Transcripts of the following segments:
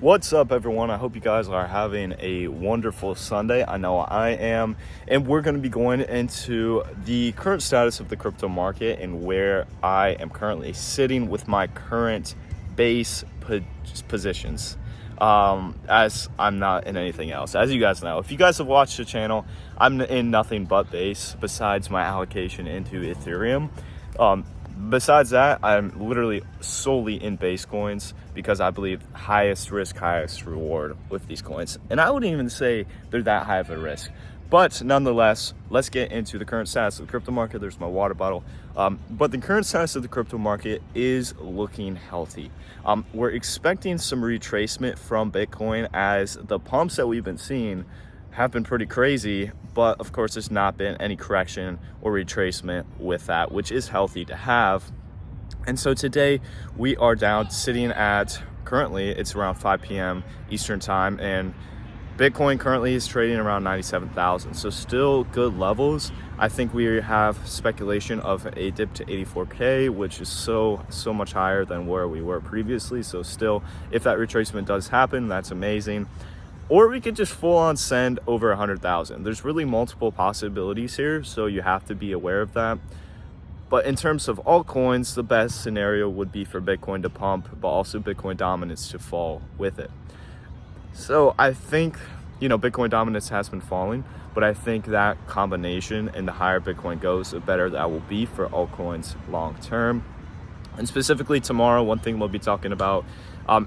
What's up, everyone? I hope you guys are having a wonderful Sunday. I know I am. And we're going to be going into the current status of the crypto market and where I am currently sitting with my current base positions. As I'm not in anything else. As you guys know, if you guys have watched the channel, I'm in nothing but base besides my allocation into Ethereum. Besides that, I'm literally solely in base coins because I believe highest risk, highest reward with these coins. And I wouldn't even say they're that high of a risk. But nonetheless, let's get into the current status of the crypto market. There's my water bottle. But the current status of the crypto market is looking healthy. We're expecting some retracement from Bitcoin as the pumps that we've been seeing have been pretty crazy, but of course there's not been any correction or retracement with that, which is healthy to have. And so today we are down sitting at, currently it's around 5 p.m. Eastern time, and Bitcoin currently is trading around 97,000. So still good levels. I think we have speculation of a dip to 84K, which is so much higher than where we were previously. So still, if that retracement does happen, that's amazing. Or we could just full on send over 100,000. There's really multiple possibilities here, so you have to be aware of that. But in terms of altcoins, the best scenario would be for Bitcoin to pump, but also Bitcoin dominance to fall with it. So I think, Bitcoin dominance has been falling, but I think that combination and the higher Bitcoin goes, the better that will be for altcoins long term. And specifically tomorrow, one thing we'll be talking about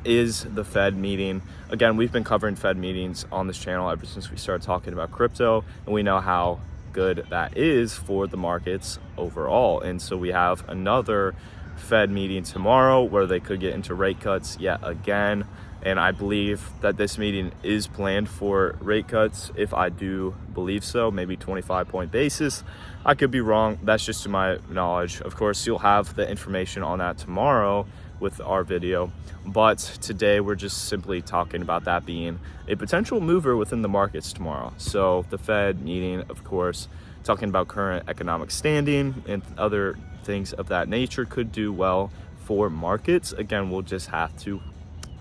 is the Fed meeting. Again, we've been covering Fed meetings on this channel ever since we started talking about crypto, and we know how good that is for the markets overall. And so we have another Fed meeting tomorrow where they could get into rate cuts yet again. And I believe that this meeting is planned for rate cuts, if I do believe so, maybe 25-point basis. I could be wrong. That's just to my knowledge. Of course, you'll have the information on that tomorrow with our video. But today we're just simply talking about that being a potential mover within the markets tomorrow. So the Fed meeting, of course, talking about current economic standing and other things of that nature could do well for markets. Again, we'll just have to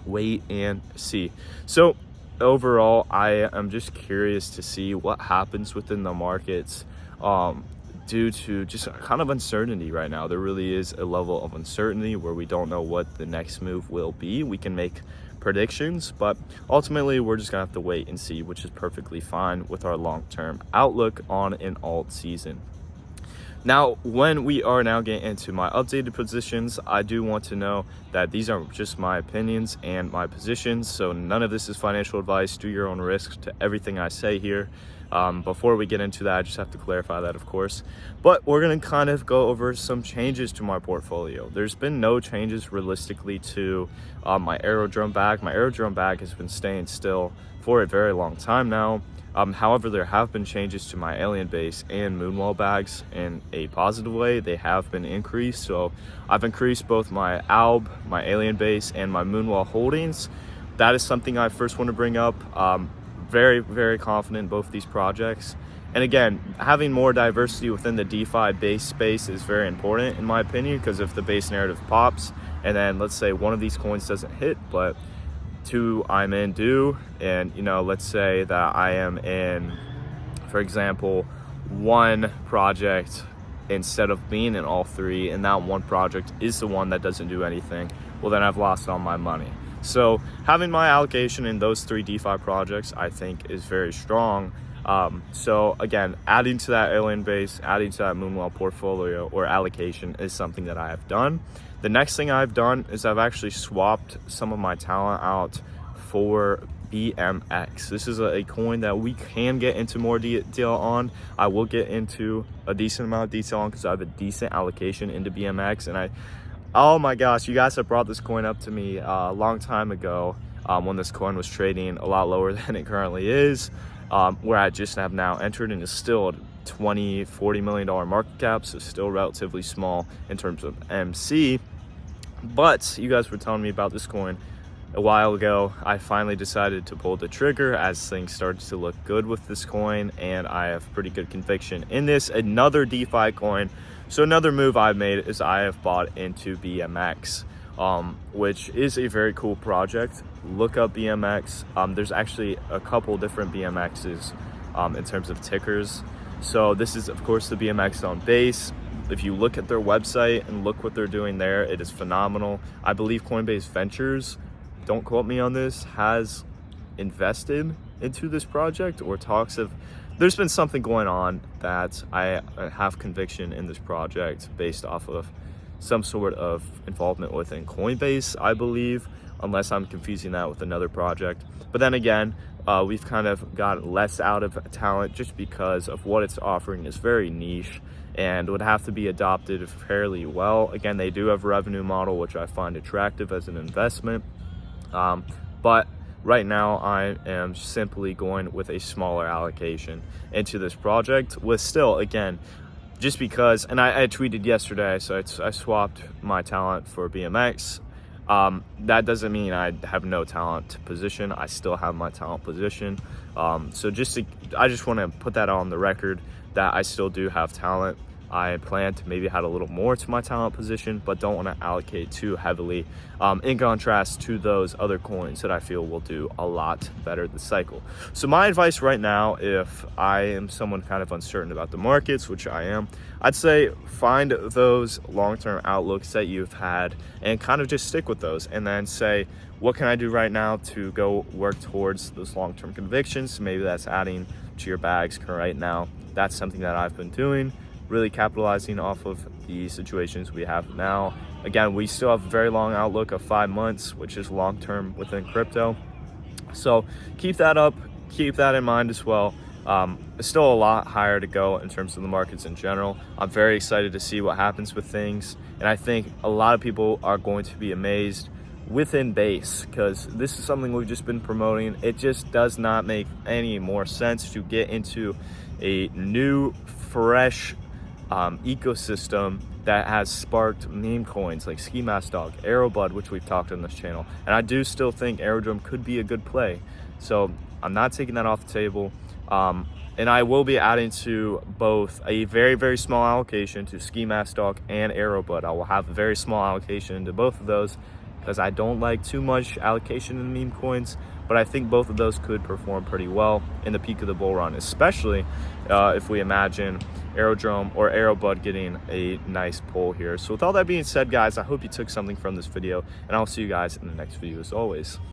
wait and see. So overall, I am just curious to see what happens within the markets due to just kind of uncertainty right now. There really is a level of uncertainty where we don't know what the next move will be. We can make predictions, but ultimately we're just gonna have to wait and see, which is perfectly fine with our long-term outlook on an alt season. Now, when we are now getting into my updated positions, I do want to know that these are just my opinions and my positions. So none of this is financial advice. Do your own risk to everything I say here. Before we get into that, I just have to clarify that, of course. But we're going to kind of go over some changes to my portfolio. There's been no changes realistically to my Aerodrome bag. My Aerodrome bag has been staying still for a very long time now. However, there have been changes to my Alien Base and Moonwell bags in a positive way. They have been increased. So I've increased both my ALB, my Alien Base, and my Moonwell holdings. That is something I first want to bring up. Very, very confident in both these projects. And again, having more diversity within the DeFi base space is very important in my opinion, because if the base narrative pops and then let's say one of these coins doesn't hit, but two I'm in do, and let's say that I am in, for example, one project instead of being in all three, and that one project is the one that doesn't do anything, well then I've lost all my money. So having my allocation in those three DeFi projects I think is very strong. So again, adding to that Alien Base, adding to that Moonwell portfolio or allocation is something that I have done. The next thing I've done is I've actually swapped some of my talent out for BMX. This is a coin that we can get into more detail on. I will get into a decent amount of detail on because I have a decent allocation into BMX. And oh my gosh, you guys have brought this coin up to me a long time ago when this coin was trading a lot lower than it currently is, where I just have now entered, and is still at $20-40 million market cap, so still relatively small in terms of MC. But you guys were telling me about this coin a while ago. I finally decided to pull the trigger as things started to look good with this coin, and I have pretty good conviction in this. Another DeFi coin. So another move I've made is I have bought into BMX. which is a very cool project. Look up BMX. There's actually a couple different BMXs in terms of tickers. So this is of course the BMX on Base. If you look at their website and look what they're doing there, it is phenomenal. I believe Coinbase Ventures, don't quote me on this, has invested into this project, or talks of, there's been something going on that I have conviction in this project based off of some sort of involvement within Coinbase, I believe, unless I'm confusing that with another project. But then again, we've kind of got less out of talent just because of what it's offering is very niche and would have to be adopted fairly well. Again, they do have a revenue model, which I find attractive as an investment. But right now I am simply going with a smaller allocation into this project, with still, again, just because, and I tweeted yesterday, so I swapped my talent for BMX. That doesn't mean I have no talent position. I still have my talent position. So I just want to put that on the record that I still do have talent. I plan to maybe add a little more to my talent position, but don't want to allocate too heavily, in contrast to those other coins that I feel will do a lot better this cycle. So my advice right now, if I am someone kind of uncertain about the markets, which I am, I'd say find those long-term outlooks that you've had and kind of just stick with those, and then say, what can I do right now to go work towards those long-term convictions? Maybe that's adding to your bags right now. That's something that I've been doing, really capitalizing off of the situations we have now. Again, we still have a very long outlook of 5 months, which is long-term within crypto. So keep that up, keep that in mind as well. It's still a lot higher to go in terms of the markets in general. I'm very excited to see what happens with things. And I think a lot of people are going to be amazed within Base, because this is something we've just been promoting. It just does not make any more sense to get into a new, fresh ecosystem that has sparked meme coins like Ski Mask Dog, Aerobud, which we've talked on this channel. And I do still think Aerodrome could be a good play. So I'm not taking that off the table. And I will be adding to both a very, very small allocation to Ski Mask Dog and Aerobud. I will have a very small allocation into both of those because I don't like too much allocation in meme coins, but I think both of those could perform pretty well in the peak of the bull run, especially if we imagine Aerodrome or Aerobud getting a nice pull here. So with all that being said, guys, I hope you took something from this video, and I'll see you guys in the next video as always.